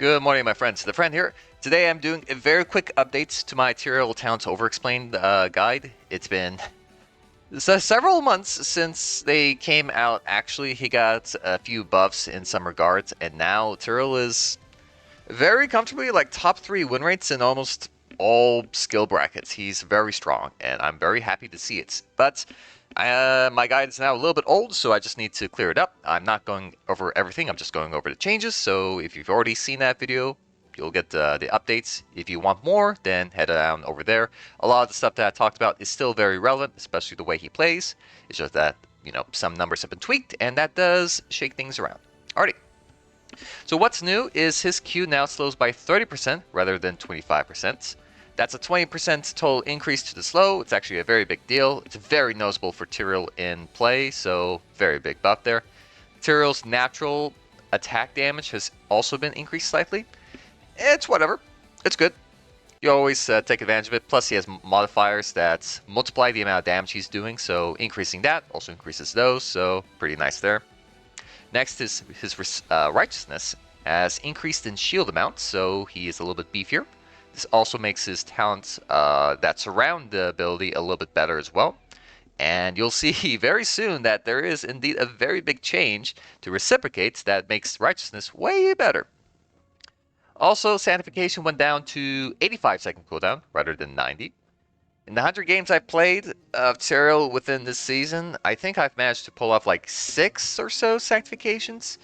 Good morning, my friends. The friend here. Today I'm doing a very quick update to my Tyrael Talents Overexplained guide. It's been several months since they came out. Actually, he got a few buffs in some regards, and now Tyrael is very comfortably like top 3 win rates in almost all skill brackets. He's very strong, and I'm very happy to see it. But my guide is now a little bit old, so I just need to clear it up. I'm not going over everything, I'm just going over the changes. So if you've already seen that video, you'll get the updates. If you want more, then head on over there. A lot of the stuff that I talked about is still very relevant, especially the way he plays. It's just that, you know, some numbers have been tweaked, and that does shake things around. Alrighty. So what's new is his Q now slows by 30% rather than 25%. That's a 20% total increase to the slow. It's actually a very big deal. It's very noticeable for Tyrael in play, so very big buff there. Tyrael's natural attack damage has also been increased slightly. It's whatever. It's good. You always take advantage of it. Plus, he has modifiers that multiply the amount of damage he's doing, so increasing that also increases those, so pretty nice there. Next is his righteousness has increased in shield amount, so he is a little bit beefier. This also makes his talents that surround the ability a little bit better as well. And you'll see very soon that there is indeed a very big change to Reciprocate that makes righteousness way better. Also, Sanctification went down to 85-second cooldown rather than 90. In the 100 games I've played of Tyrael within this season, I think I've managed to pull off like 6 or so Sanctifications,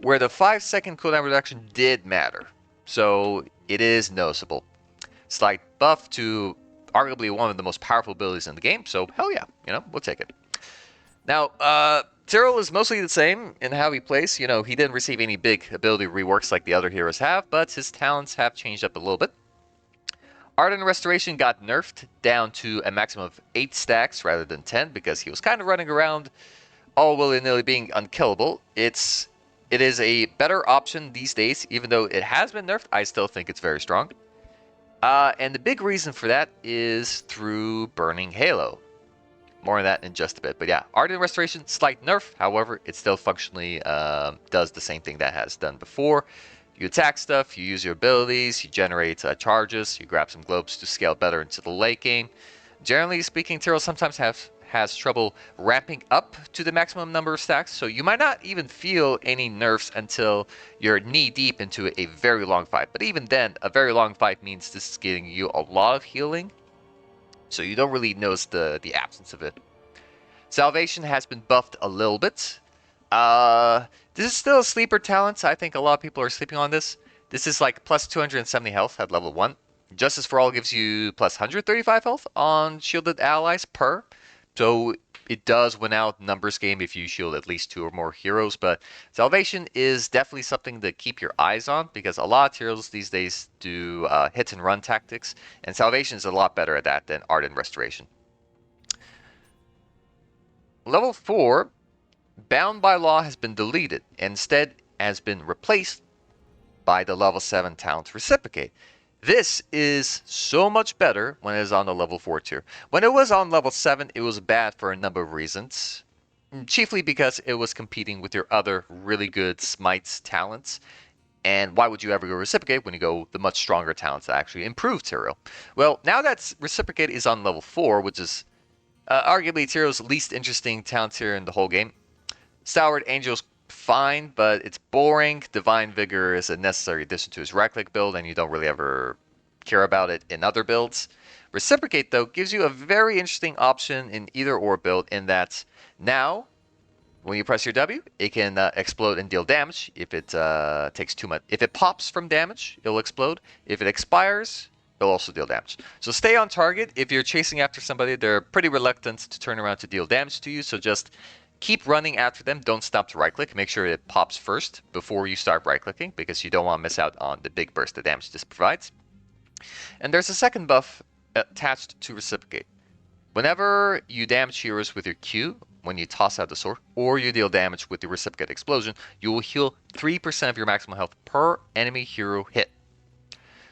where the 5-second cooldown reduction did matter. So it is noticeable. Slight buff to arguably one of the most powerful abilities in the game, so hell yeah, you know, we'll take it. Now, Tyrael is mostly the same in how he plays. You know, he didn't receive any big ability reworks like the other heroes have, but his talents have changed up a little bit. Art and Restoration got nerfed down to a maximum of 8 stacks rather than 10 because he was kind of running around all willy-nilly being unkillable. It is a better option these days. Even though it has been nerfed, I still think it's very strong. And the big reason for that is through Burning Halo. More on that in just a bit. But yeah, Art and Restoration, slight nerf. However, it still functionally does the same thing that has done before. You attack stuff, you use your abilities, you generate charges, you grab some globes to scale better into the late game. Generally speaking, Tyrael sometimes has trouble ramping up to the maximum number of stacks, so you might not even feel any nerfs until you're knee-deep into a very long fight. But even then, a very long fight means this is getting you a lot of healing, so you don't really notice the absence of it. Salvation has been buffed a little bit. This is still a sleeper talent. I think a lot of people are sleeping on this. This is like plus 270 health at level 1. Justice for All gives you plus 135 health on shielded allies per. So it does win out numbers game if you shield at least 2 or more heroes. But Salvation is definitely something to keep your eyes on because a lot of heroes these days do hit and run tactics. And Salvation is a lot better at that than Art and Restoration. Level 4, Bound by Law has been deleted and instead has been replaced by the level 7 talent Reciprocate. This is so much better when it is on the level 4 tier. When it was on level 7, it was bad for a number of reasons. Chiefly because it was competing with your other really good Smite's talents. And why would you ever go Reciprocate when you go the much stronger talents that actually improve Tyrael? Well, now that Reciprocate is on level 4, which is arguably Tyrael's least interesting talent here in the whole game. Stalwart Angel's fine, but it's boring. Divine Vigor is a necessary addition to his right-click build, and you don't really ever care about it in other builds. Reciprocate, though, gives you a very interesting option in either-or build in that now, when you press your W, it can explode and deal damage. If it takes too much, if it pops from damage, it'll explode. If it expires, it'll also deal damage. So stay on target. If you're chasing after somebody, they're pretty reluctant to turn around to deal damage to you, so just keep running after them. Don't stop to right-click. Make sure it pops first before you start right-clicking because you don't want to miss out on the big burst of damage this provides. And there's a second buff attached to Reciprocate. Whenever you damage heroes with your Q, when you toss out the sword, or you deal damage with the Reciprocate explosion, you will heal 3% of your maximum health per enemy hero hit.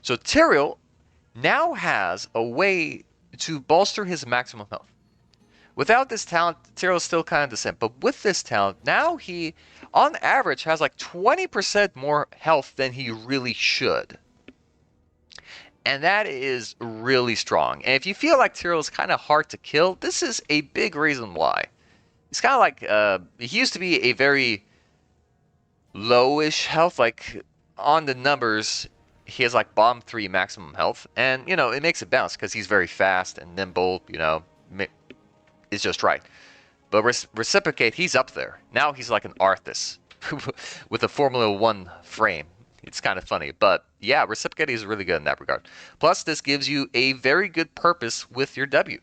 So Tyrael now has a way to bolster his maximum health. Without this talent, Tyrael's still kind of the same. But with this talent, now he, on average, has like 20% more health than he really should. And that is really strong. And if you feel like Tyrael is kind of hard to kill, this is a big reason why. It's kind of like, he used to be a very lowish health, like on the numbers, he has like bottom 3 maximum health. And, you know, it makes it bounce because he's very fast and nimble, you know, it's just right. But Reciprocate, he's up there. Now he's like an Arthas with a Formula 1 frame. It's kind of funny. But yeah, Reciprocate is really good in that regard. Plus, this gives you a very good purpose with your W.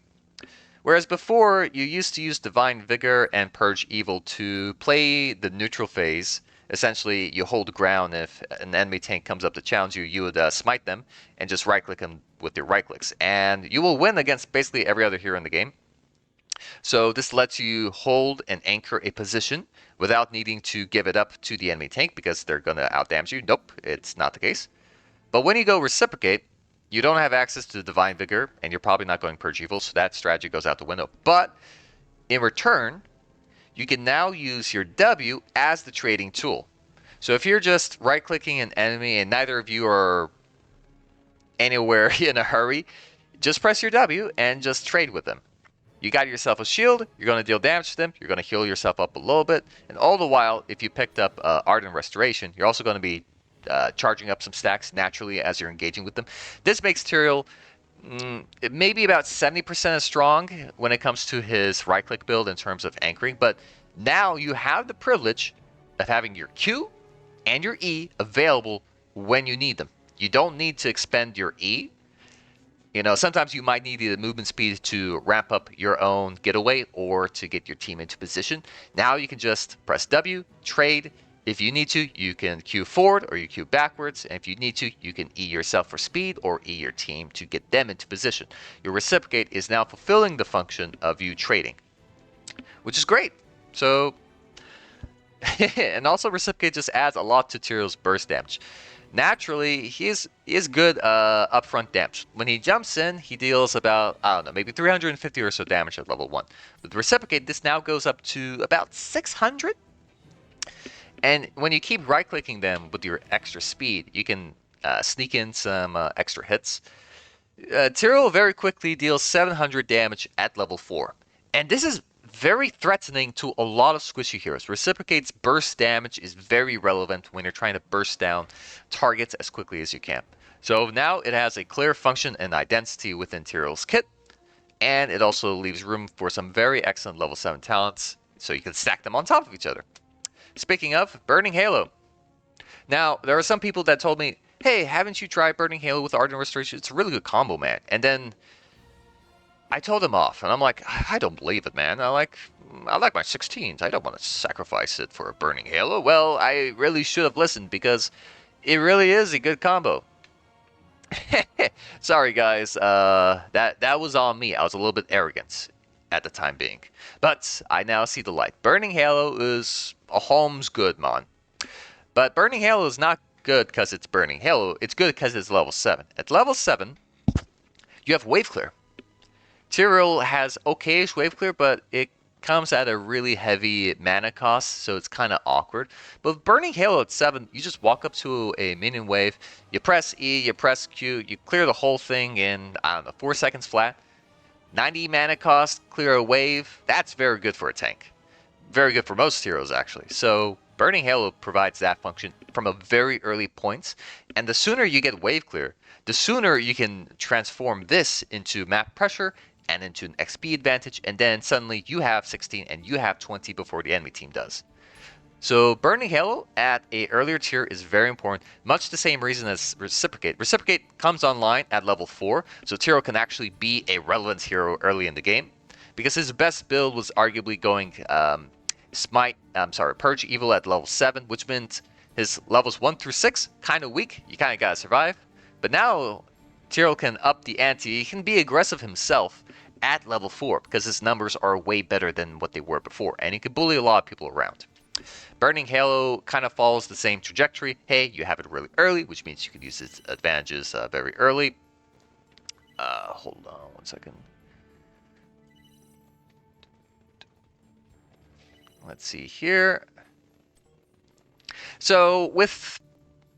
Whereas before, you used to use Divine Vigor and Purge Evil to play the neutral phase. Essentially, you hold ground. If an enemy tank comes up to challenge you, you would smite them and just right-click them with your right-clicks. And you will win against basically every other hero in the game. So this lets you hold and anchor a position without needing to give it up to the enemy tank because they're going to outdamage you. Nope, it's not the case. But when you go Reciprocate, you don't have access to Divine Vigor, and you're probably not going Purge Evil, so that strategy goes out the window. But in return, you can now use your W as the trading tool. So if you're just right-clicking an enemy and neither of you are anywhere in a hurry, just press your W and just trade with them. You got yourself a shield, you're going to deal damage to them, you're going to heal yourself up a little bit, and all the while, if you picked up Ardent Restoration, you're also going to be charging up some stacks naturally as you're engaging with them. This makes Tyrael maybe about 70% as strong when it comes to his right-click build in terms of anchoring, but now you have the privilege of having your Q and your E available when you need them. You don't need to expend your E. You know, sometimes you might need the movement speed to ramp up your own getaway or to get your team into position. Now you can just press W, trade. If you need to, you can Q forward or you Q backwards. And if you need to, you can E yourself for speed or E your team to get them into position. Your Reciprocate is now fulfilling the function of you trading, which is great. So, and also Reciprocate just adds a lot to Tyrael's burst damage. Naturally, he is good upfront damage. When he jumps in, he deals about, I don't know, maybe 350 or so damage at level 1. With Reciprocate, this now goes up to about 600. And when you keep right-clicking them with your extra speed, you can sneak in some extra hits. Tyrael very quickly deals 700 damage at level 4. And this is very threatening to a lot of squishy heroes. Reciprocate's burst damage is very relevant when you're trying to burst down targets as quickly as you can. So now it has a clear function and identity within Tyrael's kit, and it also leaves room for some very excellent level 7 talents, so you can stack them on top of each other. Speaking of, Burning Halo. Now, there are some people that told me, hey, haven't you tried Burning Halo with Ardent Restoration? It's a really good combo, man. And then I told him off, and I'm like, I don't believe it, man. I like my 16s. I don't want to sacrifice it for a Burning Halo. Well, I really should have listened because it really is a good combo. Sorry, guys. That was on me. I was a little bit arrogant at the time being, but I now see the light. Burning Halo is a Holmes good mon, but Burning Halo is not good because it's Burning Halo. It's good because it's level 7. At level 7, you have Wave Clear. Tyrael has okayish wave clear, but it comes at a really heavy mana cost, so it's kind of awkward. But with Burning Halo at 7, you just walk up to a minion wave, you press E, you press Q, you clear the whole thing in, I don't know, 4 seconds flat. 90 mana cost, clear a wave. That's very good for a tank. Very good for most heroes, actually. So Burning Halo provides that function from a very early point, and the sooner you get wave clear, the sooner you can transform this into map pressure and into an XP advantage, and then suddenly you have 16 and you have 20 before the enemy team does. So Burning Halo at an earlier tier is very important, much the same reason as Reciprocate. Reciprocate comes online at level 4, so Tyrael can actually be a relevant hero early in the game, because his best build was arguably going Purge Evil at level 7, which meant his levels 1 through 6, kind of weak, you kind of gotta survive. But now Tyrael can up the ante, he can be aggressive himself at level 4 because his numbers are way better than what they were before, and he can bully a lot of people around. Burning Halo kind of follows the same trajectory. Hey, you have it really early, which means you can use its advantages very early. Hold on one second. Let's see here. So with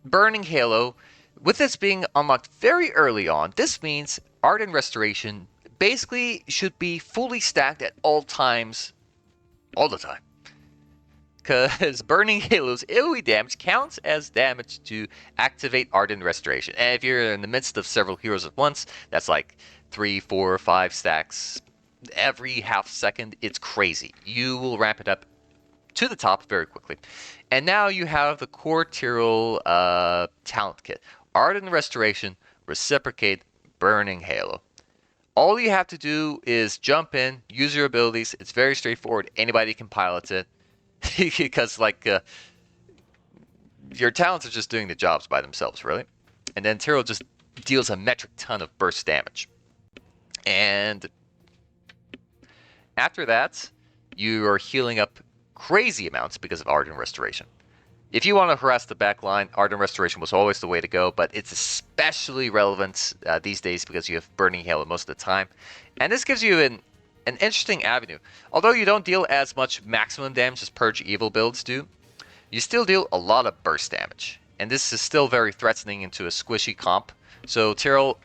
Burning Halo, with this being unlocked very early on, this means Art and Restoration basically should be fully stacked at all times, all the time. Because Burning Halo's AoE damage counts as damage to activate Art and Restoration. And if you're in the midst of several heroes at once, that's like 3, 4, 5 stacks every half second. It's crazy. You will ramp it up to the top very quickly. And now you have the core Tyrael talent kit. Art and Restoration, Reciprocate, Burning Halo. All you have to do is jump in, use your abilities. It's very straightforward. Anybody can pilot it. Because, like, your talents are just doing the jobs by themselves, really. And then Tyrael just deals a metric ton of burst damage. And after that, you are healing up crazy amounts because of Art and Restoration. If you want to harass the backline, Art and Restoration was always the way to go, but it's especially relevant these days because you have Burning Halo most of the time. And this gives you an interesting avenue. Although you don't deal as much maximum damage as Purge Evil builds do, you still deal a lot of burst damage. And this is still very threatening into a squishy comp. So Tyrael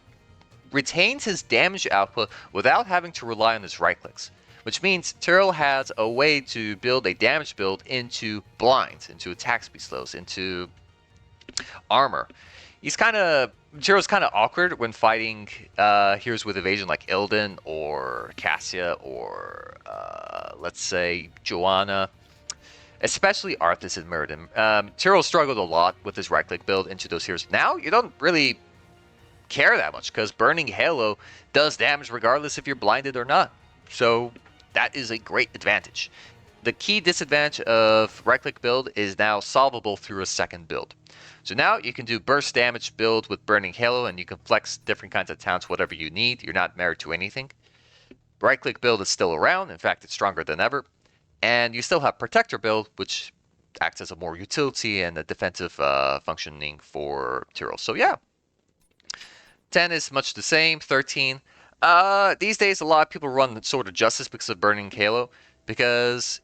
retains his damage output without having to rely on his right clicks. Which means Tyrael has a way to build a damage build into blinds, into attack speed slows, into armor. Tyrael's kind of awkward when fighting heroes with evasion like Illidan or Cassia or let's say Joanna, especially Arthas and Mirrodin. Tyrael struggled a lot with his right click build into those heroes. Now you don't really care that much because Burning Halo does damage regardless if you're blinded or not. So that is a great advantage. The key disadvantage of right-click build is now solvable through a second build. So now you can do burst damage build with Burning Halo, and you can flex different kinds of talents, whatever you need. You're not married to anything. Right-click build is still around. In fact, it's stronger than ever. And you still have Protector build, which acts as a more utility and a defensive functioning for Tyrael. So yeah, 10 is much the same. 13. These days, a lot of people run Sword of Justice because of Burning Halo, because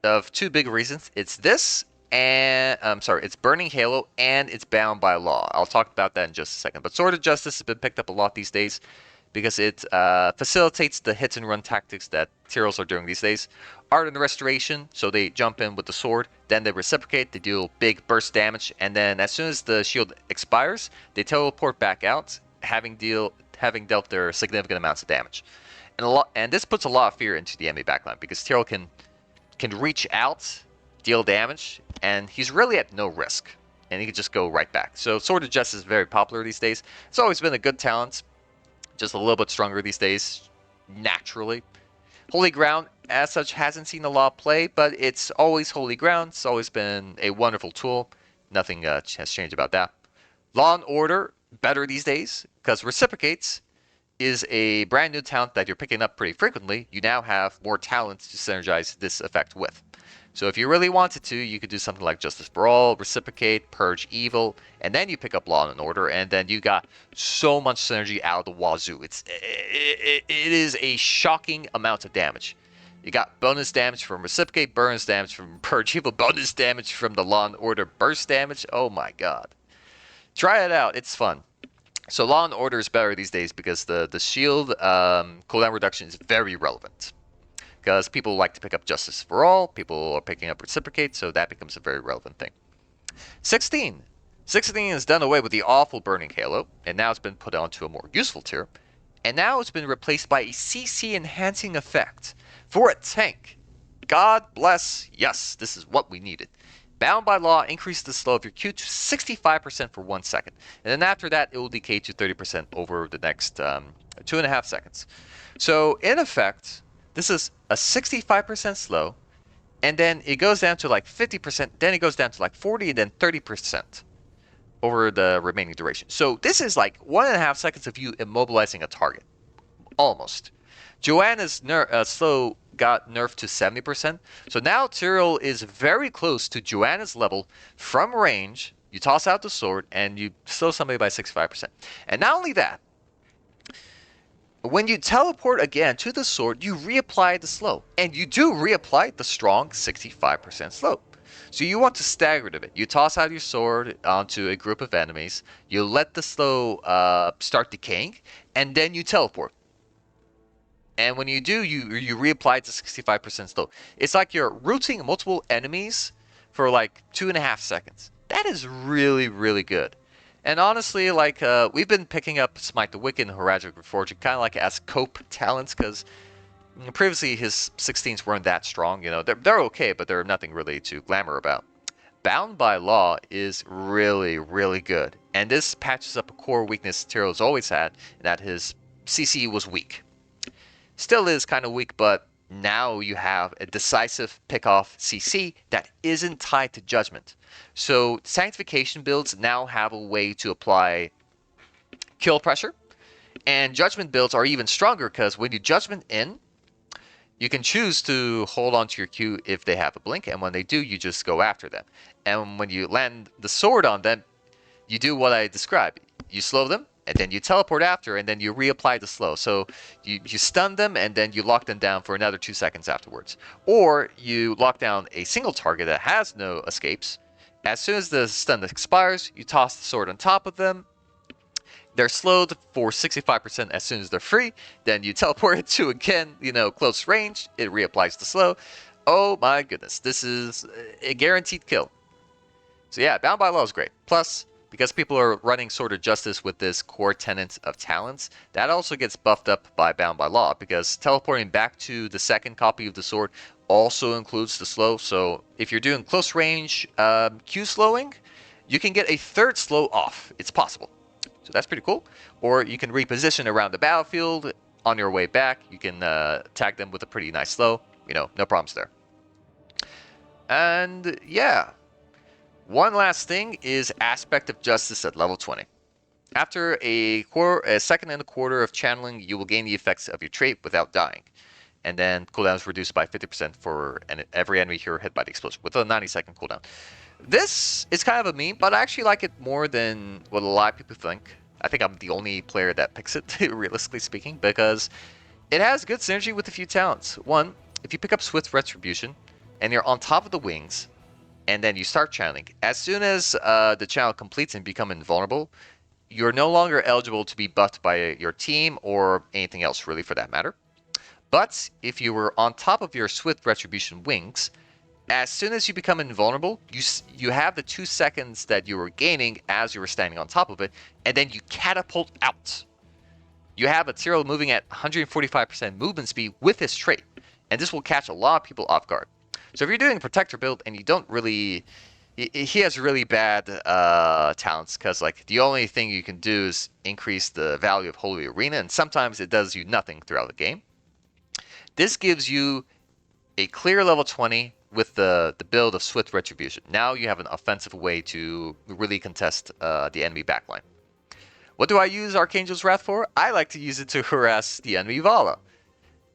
of two big reasons. It's this, and it's Burning Halo, and it's Bound by Law. I'll talk about that in just a second. But Sword of Justice has been picked up a lot these days because it facilitates the hit and run tactics that Tyraels are doing these days. Art and Restoration, so they jump in with the sword, then they reciprocate, they deal big burst damage, and then as soon as the shield expires, they teleport back out, having dealt their significant amounts of damage. And this puts a lot of fear into the enemy backline because Tyrael can reach out, deal damage, and he's really at no risk. And he can just go right back. So Sword of Justice is very popular these days. It's always been a good talent, just a little bit stronger these days, naturally. Holy Ground, as such, hasn't seen a lot of play, but it's always Holy Ground. It's always been a wonderful tool. Nothing has changed about that. Law and Order, better these days, because Reciprocates is a brand new talent that you're picking up pretty frequently. You now have more talents to synergize this effect with. So if you really wanted to, you could do something like Justice for All, Reciprocate, Purge Evil, and then you pick up Law and Order, and then you got so much synergy out of the wazoo. It is a shocking amount of damage. You got bonus damage from Reciprocate, bonus damage from Purge Evil, bonus damage from the Law and Order burst damage. Oh my god. Try it out. It's fun. So Law and Order is better these days because the shield cooldown reduction is very relevant. Because people like to pick up Justice for All, people are picking up Reciprocate, so that becomes a very relevant thing. 16. 16 has done away with the awful Burning Halo, and now it's been put onto a more useful tier. And now it's been replaced by a CC enhancing effect for a tank. God bless. Yes, this is what we needed. Bound by Law increases the slow of your Q to 65% for 1 second. And then after that, it will decay to 30% over the next 2.5 seconds. So in effect, this is a 65% slow, and then it goes down to like 50%, then it goes down to like 40, and then 30% over the remaining duration. So this is like 1.5 seconds of you immobilizing a target. Almost. Joanna's slow got nerfed to 70%. So now Tyrael is very close to Joanna's level from range. You toss out the sword and you slow somebody by 65%. And not only that, When you teleport again to the sword, you reapply the slow. And you do reapply the strong 65% slow. So you want to stagger it a bit. You toss out your sword onto a group of enemies, you let the slow start decaying, and then you teleport. And when you do, you reapply it to 65% slow. It's like you're rooting multiple enemies for like 2.5 seconds. That is really, really good. And honestly, like, we've been picking up Smite the Wicked and Horagic Reforging kind of like as cope talents, because previously his 16s weren't that strong. You know, they're okay, but they're nothing really to glamour about. Bound by Law is really, really good. And this patches up a core weakness Tyrael's always had, that his CC was weak. Still is kind of weak, but now you have a decisive pick-off CC that isn't tied to Judgment. So Sanctification builds now have a way to apply kill pressure, and Judgment builds are even stronger because when you Judgment in, you can choose to hold on to your Q if they have a blink, and when they do, you just go after them. And when you land the sword on them, you do what I described. You slow them, and then you teleport after, and then you reapply the slow. So you stun them, and then you lock them down for another 2 seconds afterwards. Or you lock down a single target that has no escapes. As soon as the stun expires, you toss the sword on top of them. They're slowed for 65% as soon as they're free. Then you teleport it to, again, close range. It reapplies the slow. Oh my goodness, this is a guaranteed kill. So yeah, Bound by Law is great. Plus, because people are running Sword of Justice with this core tenet of talents, that also gets buffed up by Bound by Law, because teleporting back to the second copy of the sword also includes the slow. So if you're doing close range Q slowing, you can get a third slow off. It's possible. So that's pretty cool. Or you can reposition around the battlefield. On your way back, you can tag them with a pretty nice slow. No problems there. And yeah. One last thing is Aspect of Justice at level 20. After a second and a quarter of channeling, you will gain the effects of your trait without dying. And then cooldown is reduced by 50% for every enemy hero hit by the explosion, with a 90-second cooldown. This is kind of a meme, but I actually like it more than what a lot of people think. I think I'm the only player that picks it, realistically speaking, because it has good synergy with a few talents. One, if you pick up Swift Retribution, and you're on top of the wings, and then you start channeling, as soon as the channel completes and become invulnerable, you're no longer eligible to be buffed by your team or anything else really for that matter. But if you were on top of your Swift Retribution wings, as soon as you become invulnerable, you have the 2 seconds that you were gaining as you were standing on top of it, and then you catapult out. You have a Tyrael moving at 145% movement speed with his trait, and this will catch a lot of people off guard. So if you're doing a Protector build and you don't really... He has really bad talents, because like the only thing you can do is increase the value of Holy Arena, and sometimes it does you nothing throughout the game. This gives you a clear level 20 with the build of Swift Retribution. Now you have an offensive way to really contest the enemy backline. What do I use Archangel's Wrath for? I like to use it to harass the enemy Vala,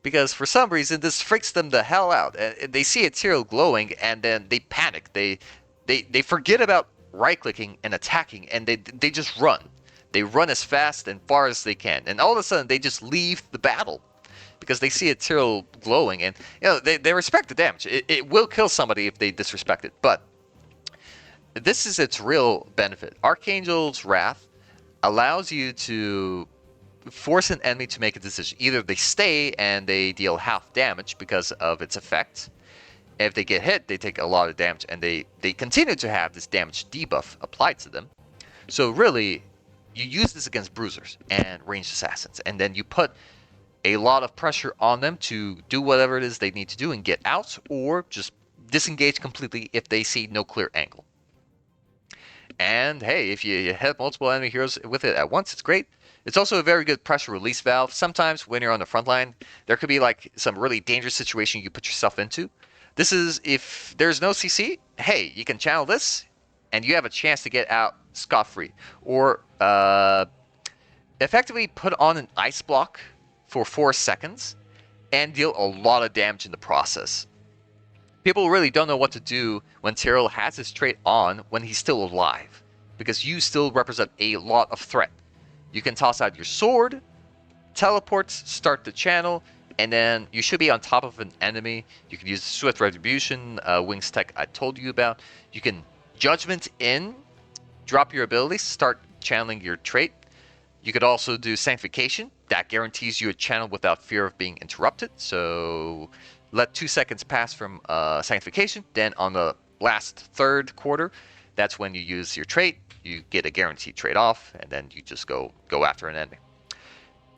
because for some reason this freaks them the hell out. They see a Tyrael glowing and then they panic. They forget about right-clicking and attacking, and they just run. They run as fast and far as they can, and all of a sudden they just leave the battle because they see a Tyrael glowing, and they respect the damage. It will kill somebody if they disrespect it, but this is its real benefit. Archangel's Wrath allows you to force an enemy to make a decision. Either they stay and they deal half damage because of its effect. If they get hit, they take a lot of damage, and they continue to have this damage debuff applied to them. So really, you use this against bruisers and ranged assassins, and then you put a lot of pressure on them to do whatever it is they need to do and get out, or just disengage completely if they see no clear angle. And hey, if you hit multiple enemy heroes with it at once, it's great. It's also a very good pressure release valve. Sometimes when you're on the front line, there could be like some really dangerous situation you put yourself into. This is, if there's no CC, hey, you can channel this, and you have a chance to get out scot-free. Or effectively put on an ice block for 4 seconds and deal a lot of damage in the process. People really don't know what to do when Tyrael has his trait on when he's still alive, because you still represent a lot of threat. You can toss out your sword, teleports, start the channel, and then you should be on top of an enemy. You can use Swift Retribution, Wings Tech I told you about. You can Judgment in, drop your abilities, start channeling your trait. You could also do Sanctification. That guarantees you a channel without fear of being interrupted. So let 2 seconds pass from Sanctification. Then on the last third quarter, that's when you use your trait. You get a guaranteed trait off, and then you just go after an enemy.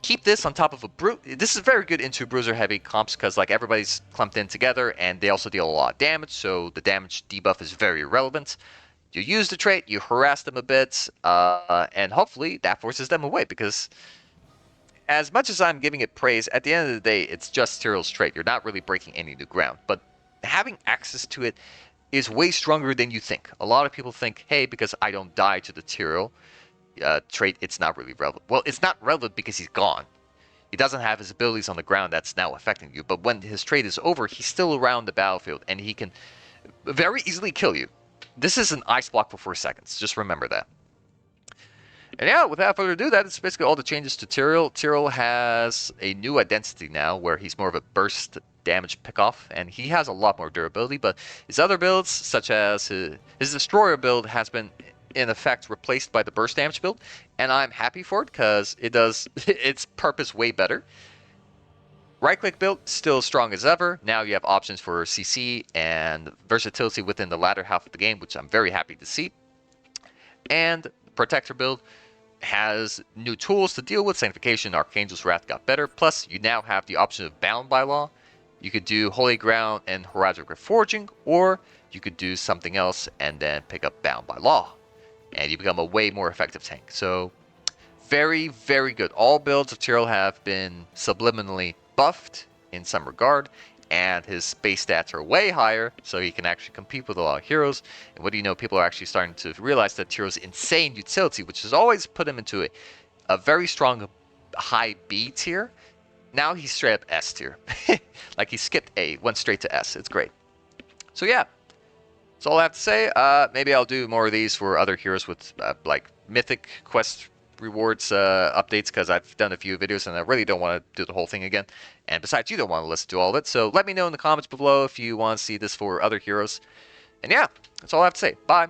Keep this on top of a brute. This is very good into bruiser heavy comps because like everybody's clumped in together and they also deal a lot of damage, so the damage debuff is very relevant. You use the trait, you harass them a bit, and hopefully that forces them away, because as much as I'm giving it praise, at the end of the day, it's just Tyrael's trait. You're not really breaking any new ground, but having access to it is way stronger than you think. A lot of people think, hey, because I don't die to the Tyrael trait, it's not really relevant. Well, it's not relevant because he's gone. He doesn't have his abilities on the ground that's now affecting you, but when his trait is over, he's still around the battlefield, and he can very easily kill you. This is an ice block for 4 seconds. Just remember that. And yeah, without further ado, that is basically all the changes to Tyrael. Tyrael has a new identity now where he's more of a burst damage pickoff, and he has a lot more durability, but his other builds, such as his Destroyer build, has been in effect replaced by the burst damage build, and I'm happy for it because it does its purpose way better. Right-click build, still as strong as ever. Now you have options for CC and versatility within the latter half of the game, which I'm very happy to see. And Protector build has new tools to deal with. Sanctification, Archangel's Wrath got better. Plus, you now have the option of Bound by Law. You could do Holy Ground and Heraldic Reforging, or you could do something else and then pick up Bound by Law, and you become a way more effective tank. So, very, very good. All builds of Tyrael have been subliminally buffed in some regard, and his base stats are way higher, so he can actually compete with a lot of heroes. And what do you know, people are actually starting to realize that Tyrael's insane utility, which has always put him into a very strong high B tier. Now he's straight up S tier. Like he skipped A, went straight to S. It's great. So yeah, that's all I have to say. Maybe I'll do more of these for other heroes with like mythic quest rewards updates, because I've done a few videos and I really don't want to do the whole thing again. And besides, you don't want to listen to all of it. So let me know in the comments below if you want to see this for other heroes. And yeah, that's all I have to say. Bye.